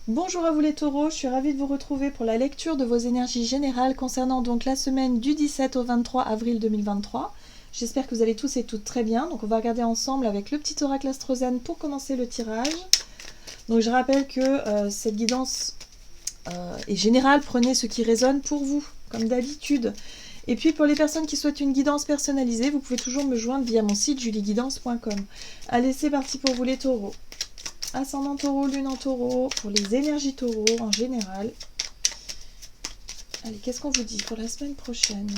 Bonjour à vous les taureaux, je suis ravie de vous retrouver pour la lecture de vos énergies générales concernant donc la semaine du 17 au 23 avril 2023. J'espère que vous allez tous et toutes très bien. Donc on va regarder ensemble avec le petit oracle astrozène pour commencer le tirage. Donc je rappelle que cette guidance est générale, prenez ce qui résonne pour vous, comme d'habitude. Et puis pour les personnes qui souhaitent une guidance personnalisée, vous pouvez toujours me joindre via mon site julieguidance.com. Allez, c'est parti pour vous les taureaux. Ascendant taureau, lune en taureau, pour les énergies taureaux en général. Allez, qu'est-ce qu'on vous dit pour la semaine prochaine?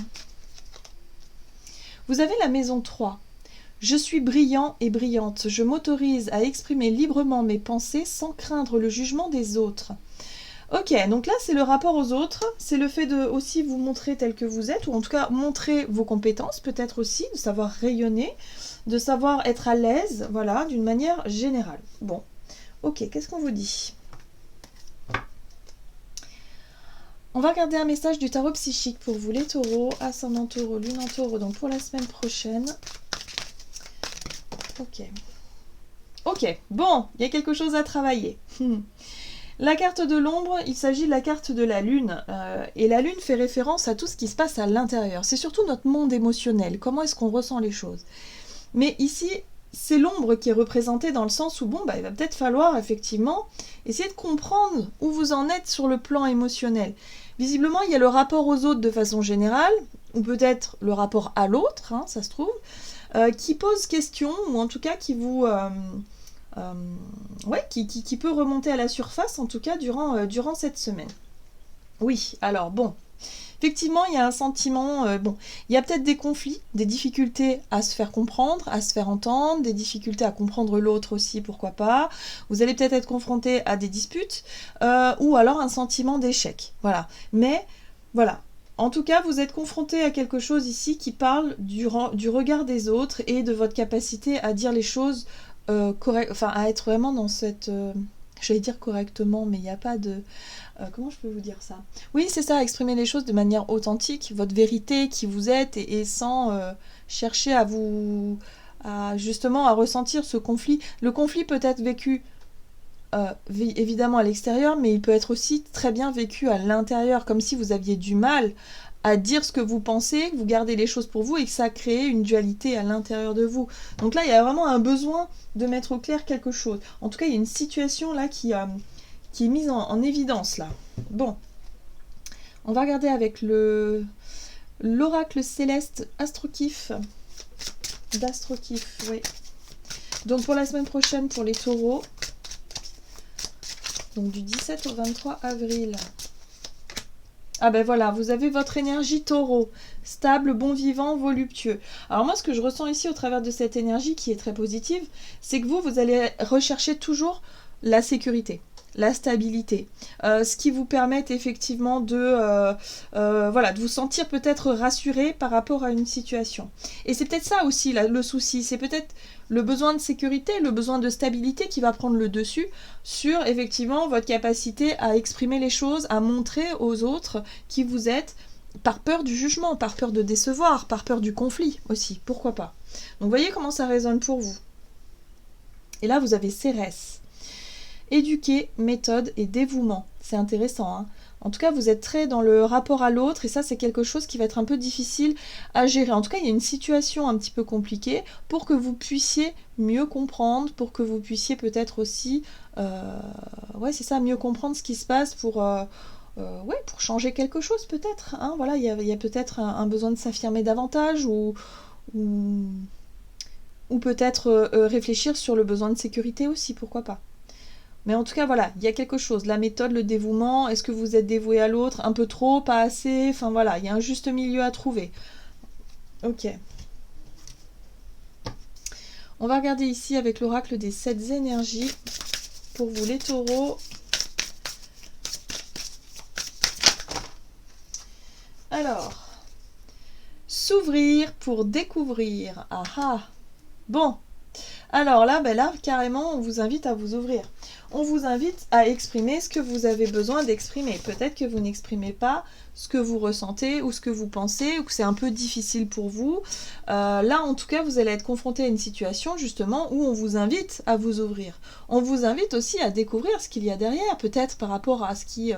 Vous avez la maison 3. Je suis brillant et brillante. Je m'autorise à exprimer librement mes pensées sans craindre le jugement des autres. Ok, donc là c'est le rapport aux autres, c'est le fait de aussi vous montrer tel que vous êtes, ou en tout cas montrer vos compétences, peut-être aussi, de savoir rayonner, de savoir être à l'aise, voilà, d'une manière générale. Bon. Ok, qu'est-ce qu'on vous dit? On va regarder un message du tarot psychique pour vous les taureaux, ascendant taureau, lune en taureau, donc pour la semaine prochaine. Ok. Ok, bon, il y a quelque chose à travailler. La carte de l'ombre, il s'agit de la carte de la lune. Et la lune fait référence à tout ce qui se passe à l'intérieur. C'est surtout notre monde émotionnel, comment est-ce qu'on ressent les choses. Mais ici, c'est l'ombre qui est représentée dans le sens où, bon, il va peut-être falloir effectivement essayer de comprendre où vous en êtes sur le plan émotionnel. Visiblement, il y a le rapport aux autres de façon générale, ou peut-être le rapport à l'autre, hein, ça se trouve, qui pose question, ou en tout cas qui vous... qui peut remonter à la surface, en tout cas, durant cette semaine. Oui, alors bon... Effectivement, il y a un sentiment, il y a peut-être des conflits, des difficultés à se faire comprendre, à se faire entendre, des difficultés à comprendre l'autre aussi, pourquoi pas. Vous allez peut-être être confronté à des disputes, ou alors un sentiment d'échec. Voilà. Mais, voilà. En tout cas, vous êtes confronté à quelque chose ici qui parle du regard des autres et de votre capacité à dire les choses à être vraiment dans cette... j'allais dire correctement, mais il n'y a pas de... comment je peux vous dire ça? Oui, c'est ça, exprimer les choses de manière authentique, votre vérité, qui vous êtes, et sans chercher justement à ressentir ce conflit. Le conflit peut être vécu évidemment à l'extérieur, mais il peut être aussi très bien vécu à l'intérieur, comme si vous aviez du mal à dire ce que vous pensez, que vous gardez les choses pour vous et que ça crée une dualité à l'intérieur de vous. Donc là, il y a vraiment un besoin de mettre au clair quelque chose. En tout cas, il y a une situation là qui est mise en évidence là. Bon, on va regarder avec l'oracle céleste Astrokif. D'Astrokif, oui. Donc pour la semaine prochaine pour les taureaux, donc du 17 au 23 avril. Ah ben voilà, vous avez votre énergie taureau, stable, bon vivant, voluptueux. Alors moi, ce que je ressens ici au travers de cette énergie qui est très positive, c'est que vous allez rechercher toujours la sécurité, la stabilité, ce qui vous permet effectivement de vous sentir peut-être rassuré par rapport à une situation. Et c'est peut-être ça aussi le souci, c'est peut-être le besoin de sécurité, le besoin de stabilité qui va prendre le dessus sur effectivement votre capacité à exprimer les choses, à montrer aux autres qui vous êtes, par peur du jugement, par peur de décevoir, par peur du conflit aussi, pourquoi pas. Donc voyez comment ça résonne pour vous. Et là vous avez Cérès. Éduquer, méthode et dévouement. C'est intéressant, hein. En tout cas, vous êtes très dans le rapport à l'autre et ça, c'est quelque chose qui va être un peu difficile à gérer. En tout cas, il y a une situation un petit peu compliquée pour que vous puissiez mieux comprendre, pour que vous puissiez peut-être aussi, c'est ça, mieux comprendre ce qui se passe pour changer quelque chose peut-être. Hein. Voilà, il y a peut-être un besoin de s'affirmer davantage ou peut-être réfléchir sur le besoin de sécurité aussi, pourquoi pas. Mais en tout cas, voilà, il y a quelque chose. La méthode, le dévouement, est-ce que vous êtes dévoué à l'autre? Un peu trop, pas assez? Enfin voilà, il y a un juste milieu à trouver. Ok. On va regarder ici avec l'oracle des 7 énergies pour vous les taureaux. Alors, s'ouvrir pour découvrir. Ah ah. Bon. Alors là, carrément, on vous invite à vous ouvrir. on vous invite à exprimer ce que vous avez besoin d'exprimer. Peut-être que vous n'exprimez pas ce que vous ressentez ou ce que vous pensez, ou que c'est un peu difficile pour vous. Là, en tout cas, vous allez être confronté à une situation justement où on vous invite à vous ouvrir. On vous invite aussi à découvrir ce qu'il y a derrière, peut-être par rapport à ce qui...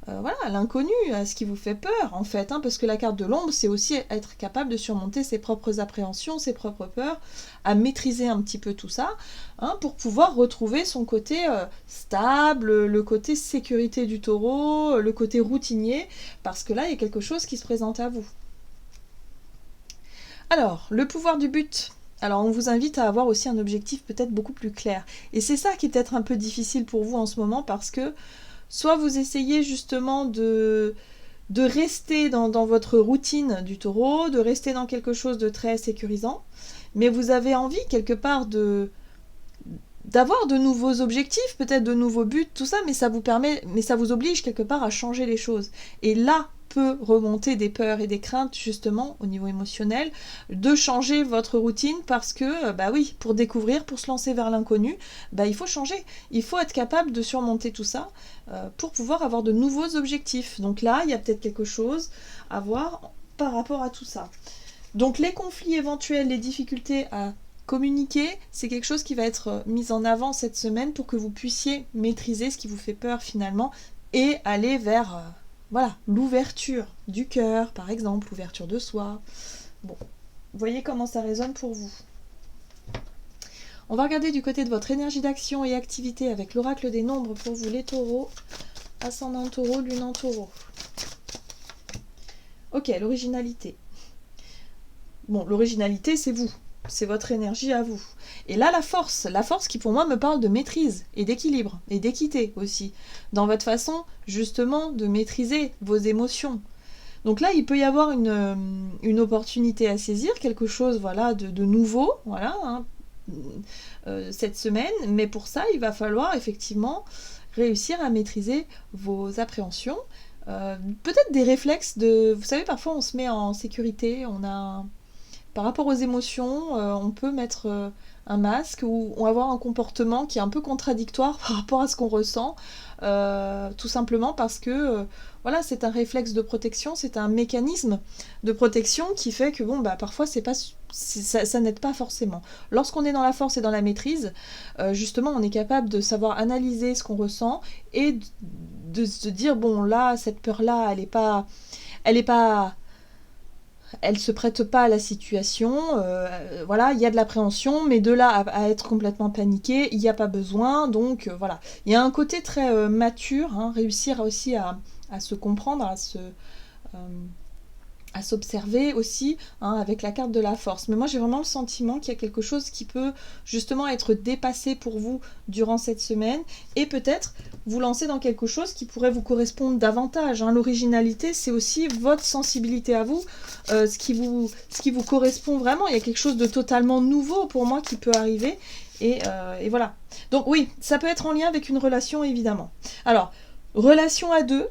voilà, l'inconnu, à ce qui vous fait peur en fait, hein, parce que la carte de l'ombre, c'est aussi être capable de surmonter ses propres appréhensions, ses propres peurs, à maîtriser un petit peu tout ça, hein, pour pouvoir retrouver son côté stable, le côté sécurité du taureau, le côté routinier, parce que là, il y a quelque chose qui se présente à vous. Alors, le pouvoir du but. Alors, on vous invite à avoir aussi un objectif peut-être beaucoup plus clair. Et c'est ça qui est peut-être un peu difficile pour vous en ce moment, parce que soit vous essayez justement de rester dans votre routine du taureau, de rester dans quelque chose de très sécurisant, mais vous avez envie quelque part d'avoir de nouveaux objectifs, peut-être de nouveaux buts, tout ça, mais ça vous oblige quelque part à changer les choses. Et là peut remonter des peurs et des craintes justement au niveau émotionnel de changer votre routine, parce que bah oui, pour découvrir, pour se lancer vers l'inconnu, bah il faut changer, il faut être capable de surmonter tout ça pour pouvoir avoir de nouveaux objectifs. Donc là il y a peut-être quelque chose à voir par rapport à tout ça. Donc les conflits éventuels, les difficultés à communiquer, c'est quelque chose qui va être mis en avant cette semaine pour que vous puissiez maîtriser ce qui vous fait peur finalement et aller vers voilà, l'ouverture du cœur, par exemple, l'ouverture de soi. Bon, voyez comment ça résonne pour vous. On va regarder du côté de votre énergie d'action et activité avec l'oracle des nombres pour vous les taureaux, ascendant taureau, lune en taureau. Ok, l'originalité. Bon, l'originalité, c'est vous. C'est votre énergie à vous. Et là, la force qui pour moi me parle de maîtrise et d'équilibre et d'équité aussi, dans votre façon justement de maîtriser vos émotions. Donc là, il peut y avoir une opportunité à saisir, quelque chose voilà, de nouveau, voilà, hein, cette semaine, mais pour ça, il va falloir effectivement réussir à maîtriser vos appréhensions, peut-être des réflexes de... Vous savez, parfois on se met en sécurité, on a... Par rapport aux émotions, on peut mettre un masque ou avoir un comportement qui est un peu contradictoire par rapport à ce qu'on ressent, tout simplement parce que voilà, c'est un réflexe de protection, c'est un mécanisme de protection qui fait que bon, bah, parfois ça n'aide pas forcément. Lorsqu'on est dans la force et dans la maîtrise, justement, on est capable de savoir analyser ce qu'on ressent et de se dire bon là, cette peur-là, elle se prête pas à la situation, voilà, il y a de l'appréhension, mais de là à être complètement paniqué, il n'y a pas besoin, donc voilà. Il y a un côté très mature, hein, réussir aussi à se comprendre, à s'observer aussi, hein, avec la carte de la force. Mais moi j'ai vraiment le sentiment qu'il y a quelque chose qui peut justement être dépassé pour vous durant cette semaine, et peut-être vous lancer dans quelque chose qui pourrait vous correspondre davantage, hein. L'originalité, c'est aussi votre sensibilité à vous, ce qui vous correspond vraiment. Il y a quelque chose de totalement nouveau pour moi qui peut arriver, et voilà. Donc oui, ça peut être en lien avec une relation évidemment. Alors, relation à deux,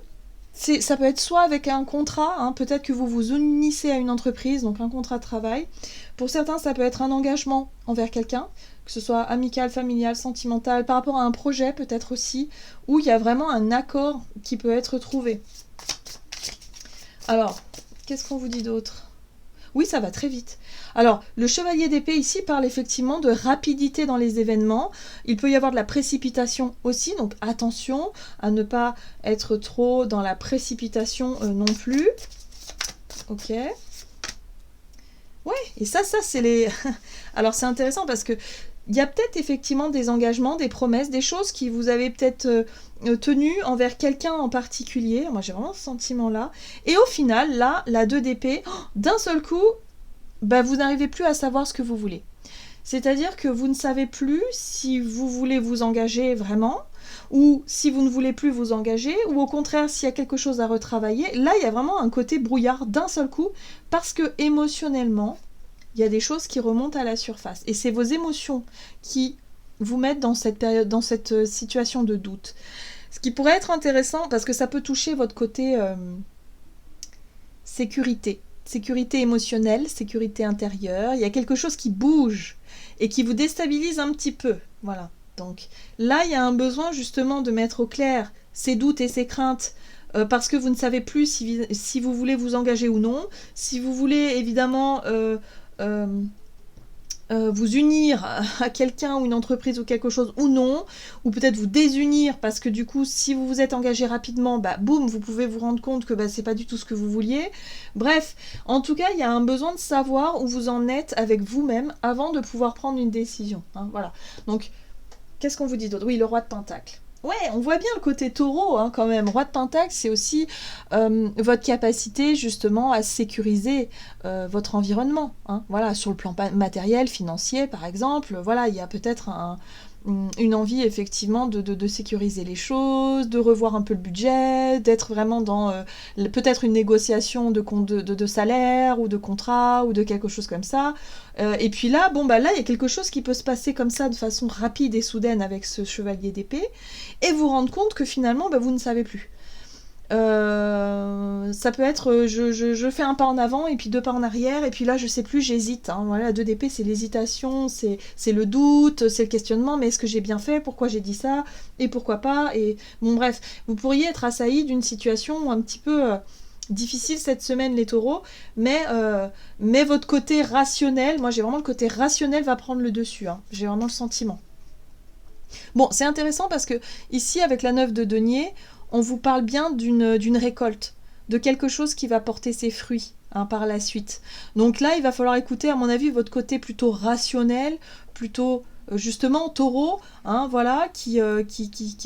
ça peut être soit avec un contrat, hein, peut-être que vous vous unissez à une entreprise, donc un contrat de travail. Pour certains, ça peut être un engagement envers quelqu'un, que ce soit amical, familial, sentimental, par rapport à un projet peut-être aussi, où il y a vraiment un accord qui peut être trouvé. Alors, qu'est-ce qu'on vous dit d'autre ? Oui, ça va très vite. Alors, le chevalier d'épée ici parle effectivement de rapidité dans les événements. Il peut y avoir de la précipitation aussi, donc attention à ne pas être trop dans la précipitation non plus. Ok. Ouais, et ça c'est les... Alors, c'est intéressant parce que il y a peut-être effectivement des engagements, des promesses, des choses qui vous avez peut-être tenues envers quelqu'un en particulier. Moi, j'ai vraiment ce sentiment-là. Et au final, là, la 2 d'épée, d'un seul coup, bah, vous n'arrivez plus à savoir ce que vous voulez. C'est-à-dire que vous ne savez plus si vous voulez vous engager vraiment, ou si vous ne voulez plus vous engager, ou au contraire, s'il y a quelque chose à retravailler. Là, il y a vraiment un côté brouillard d'un seul coup, parce que émotionnellement, il y a des choses qui remontent à la surface. Et c'est vos émotions qui vous mettent dans cette période, dans cette situation de doute. Ce qui pourrait être intéressant, parce que ça peut toucher votre côté sécurité émotionnelle, sécurité intérieure. Il y a quelque chose qui bouge et qui vous déstabilise un petit peu. Voilà. Donc là, il y a un besoin justement de mettre au clair ces doutes et ces craintes, parce que vous ne savez plus si vous voulez vous engager ou non, si vous voulez évidemment euh, vous unir à quelqu'un ou une entreprise ou quelque chose ou non, ou peut-être vous désunir parce que du coup si vous vous êtes engagé rapidement, bah boum, vous pouvez vous rendre compte que bah, c'est pas du tout ce que vous vouliez. Bref, en tout cas il y a un besoin de savoir où vous en êtes avec vous-même avant de pouvoir prendre une décision, hein, voilà. Donc qu'est-ce qu'on vous dit d'autre? Oui, le roi de Pentacle. Ouais, on voit bien le côté taureau, hein, quand même. Roi de Pentacle, c'est aussi votre capacité justement à sécuriser votre environnement, hein. Voilà, sur le plan matériel, financier, par exemple. Voilà, il y a peut-être une envie effectivement de sécuriser les choses, de revoir un peu le budget, d'être vraiment dans peut-être une négociation de salaire ou de contrat ou de quelque chose comme ça. Et puis là, bon bah là, il y a quelque chose qui peut se passer comme ça de façon rapide et soudaine avec ce chevalier d'épée, et vous rendre compte que finalement, bah, vous ne savez plus. Ça peut être je fais un pas en avant et puis deux pas en arrière et puis là je sais plus, j'hésite, hein. Voilà, 2 d'épée, c'est l'hésitation, c'est le doute, c'est le questionnement, mais est-ce que j'ai bien fait, pourquoi j'ai dit ça et pourquoi pas, et bon bref, vous pourriez être assailli d'une situation un petit peu difficile cette semaine, les taureaux, mais votre côté rationnel, moi j'ai vraiment le côté rationnel va prendre le dessus, hein. J'ai vraiment le sentiment. Bon, c'est intéressant parce que ici avec la 9 de denier, on vous parle bien d'une récolte, de quelque chose qui va porter ses fruits, hein, par la suite. Donc là, il va falloir écouter, à mon avis, votre côté plutôt rationnel, plutôt justement taureau, hein, voilà, qui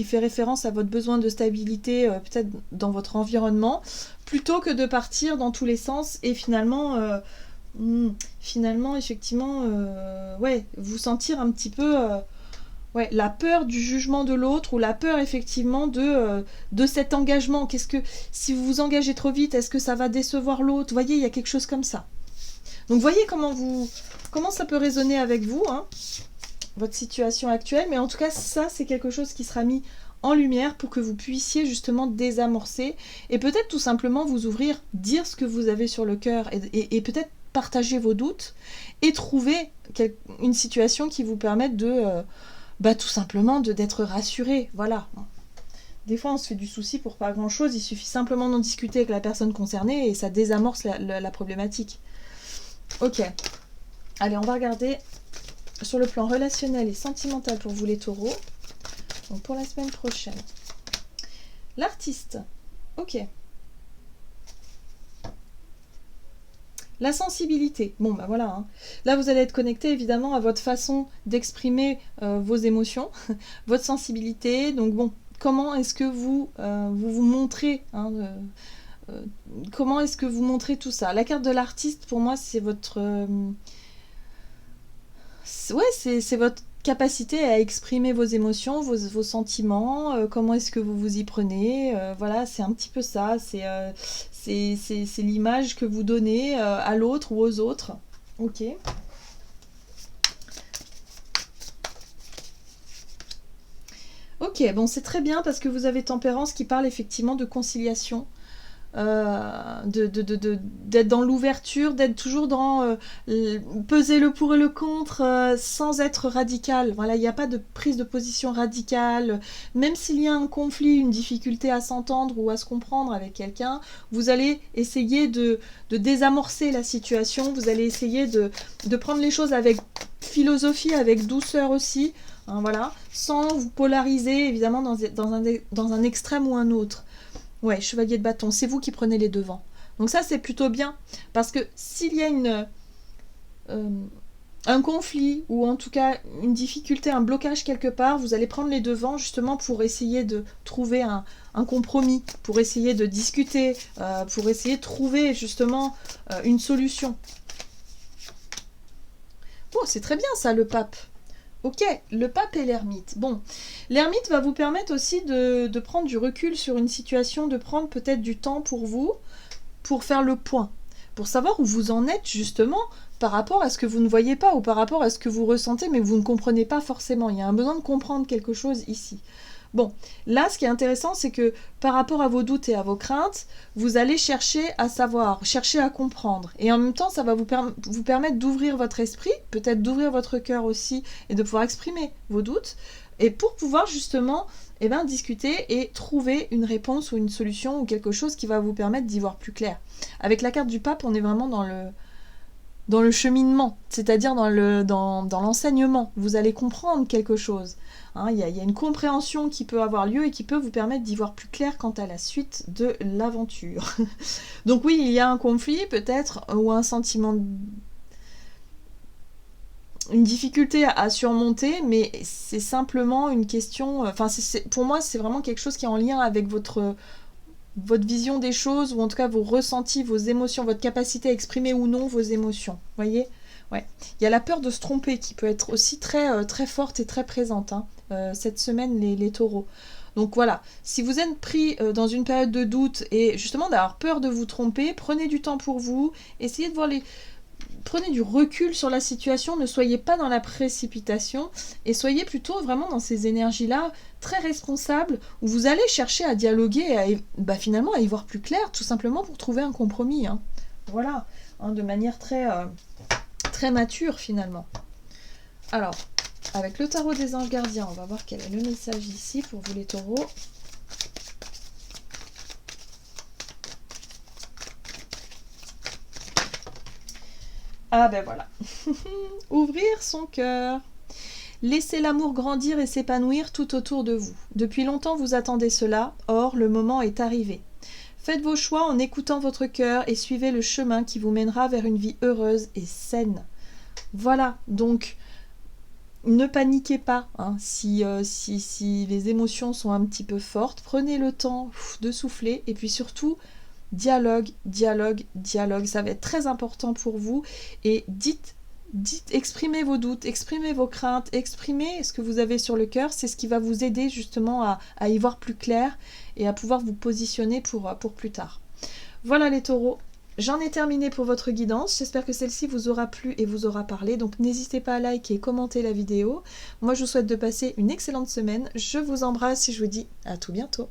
fait référence à votre besoin de stabilité, peut-être dans votre environnement, plutôt que de partir dans tous les sens et finalement, effectivement, ouais, vous sentir un petit peu... ouais, la peur du jugement de l'autre ou la peur effectivement de cet engagement. Qu'est-ce que si vous vous engagez trop vite, est-ce que ça va décevoir l'autre? Vous voyez, il y a quelque chose comme ça. Donc voyez comment ça peut résonner avec vous, hein, votre situation actuelle. Mais en tout cas, ça c'est quelque chose qui sera mis en lumière pour que vous puissiez justement désamorcer et peut-être tout simplement vous ouvrir, dire ce que vous avez sur le cœur et peut-être partager vos doutes et trouver une situation qui vous permette de bah tout simplement d'être rassuré, voilà. Des fois on se fait du souci pour pas grand chose, il suffit simplement d'en discuter avec la personne concernée et ça désamorce la problématique. Ok, allez, on va regarder sur le plan relationnel et sentimental pour vous les taureaux, donc pour la semaine prochaine. L'artiste, ok. La sensibilité, bon bah voilà, hein. Là vous allez être connecté évidemment à votre façon d'exprimer vos émotions, votre sensibilité, donc bon, comment est-ce que vous vous montrez, hein, comment est-ce que vous montrez tout ça? La carte de l'artiste pour moi c'est votre... ouais, c'est votre capacité à exprimer vos émotions, vos sentiments, comment est-ce que vous vous y prenez, voilà, c'est un petit peu ça, c'est l'image que vous donnez à l'autre ou aux autres. Ok. Ok, bon, c'est très bien parce que vous avez Tempérance qui parle effectivement de conciliation, d'être dans l'ouverture, d'être toujours dans peser le pour et le contre sans être radical. Voilà, il n'y a pas de prise de position radicale. Même s'il y a un conflit, une difficulté à s'entendre ou à se comprendre avec quelqu'un, vous allez essayer de désamorcer la situation, vous allez essayer de prendre les choses avec philosophie, avec douceur aussi, hein, voilà, sans vous polariser évidemment dans un extrême ou un autre. Ouais, chevalier de bâton, c'est vous qui prenez les devants. Donc ça, c'est plutôt bien. Parce que s'il y a un conflit, ou en tout cas une difficulté, un blocage quelque part, vous allez prendre les devants justement pour essayer de trouver un compromis, pour essayer de discuter, pour essayer de trouver justement une solution. Oh, c'est très bien ça, le pape. Ok, le pape et l'ermite. Bon, l'ermite va vous permettre aussi de prendre du recul sur une situation, de prendre peut-être du temps pour vous, pour faire le point, pour savoir où vous en êtes justement par rapport à ce que vous ne voyez pas ou par rapport à ce que vous ressentez mais vous ne comprenez pas forcément. Il y a un besoin de comprendre quelque chose ici. Bon, là, ce qui est intéressant, c'est que par rapport à vos doutes et à vos craintes, vous allez chercher à savoir, chercher à comprendre. Et en même temps, ça va vous permettre d'ouvrir votre esprit, peut-être d'ouvrir votre cœur aussi, et de pouvoir exprimer vos doutes, Et pour pouvoir justement discuter et trouver une réponse ou une solution ou quelque chose qui va vous permettre d'y voir plus clair. Avec la carte du pape, on est vraiment dans le cheminement, c'est-à-dire dans l'enseignement. Vous allez comprendre quelque chose. Il y a une compréhension qui peut avoir lieu et qui peut vous permettre d'y voir plus clair quant à la suite de l'aventure. Donc oui, il y a un conflit peut-être, ou un sentiment, une difficulté à surmonter, mais c'est simplement une question... Enfin, pour moi, c'est vraiment quelque chose qui est en lien avec votre vision des choses, ou en tout cas vos ressentis, vos émotions, votre capacité à exprimer ou non vos émotions. Voyez ? Ouais. Il y a la peur de se tromper qui peut être aussi très, très forte et très présente cette semaine, les taureaux. Donc voilà, si vous êtes pris dans une période de doute et justement d'avoir peur de vous tromper, prenez du temps pour vous, essayez de voir prenez du recul sur la situation, ne soyez pas dans la précipitation et soyez plutôt vraiment dans ces énergies-là très responsables où vous allez chercher à dialoguer et finalement à y voir plus clair, tout simplement pour trouver un compromis. Voilà, de manière très, très mature finalement. Alors, avec le tarot des anges gardiens, on va voir quel est le message ici pour vous les taureaux. Ah ben voilà. Ouvrir son cœur. Laissez l'amour grandir et s'épanouir tout autour de vous. Depuis longtemps vous attendez cela, or le moment est arrivé. Faites vos choix en écoutant votre cœur et suivez le chemin qui vous mènera vers une vie heureuse et saine. Voilà, donc ne paniquez pas si les émotions sont un petit peu fortes. Prenez le temps de souffler et puis surtout... dialogue, ça va être très important pour vous et exprimez vos doutes, exprimez vos craintes, exprimez ce que vous avez sur le cœur, c'est ce qui va vous aider justement à y voir plus clair et à pouvoir vous positionner pour plus tard. Voilà les taureaux, j'en ai terminé pour votre guidance, j'espère que celle-ci vous aura plu et vous aura parlé, donc n'hésitez pas à liker et commenter la vidéo. Moi je vous souhaite de passer une excellente semaine, je vous embrasse et je vous dis à tout bientôt.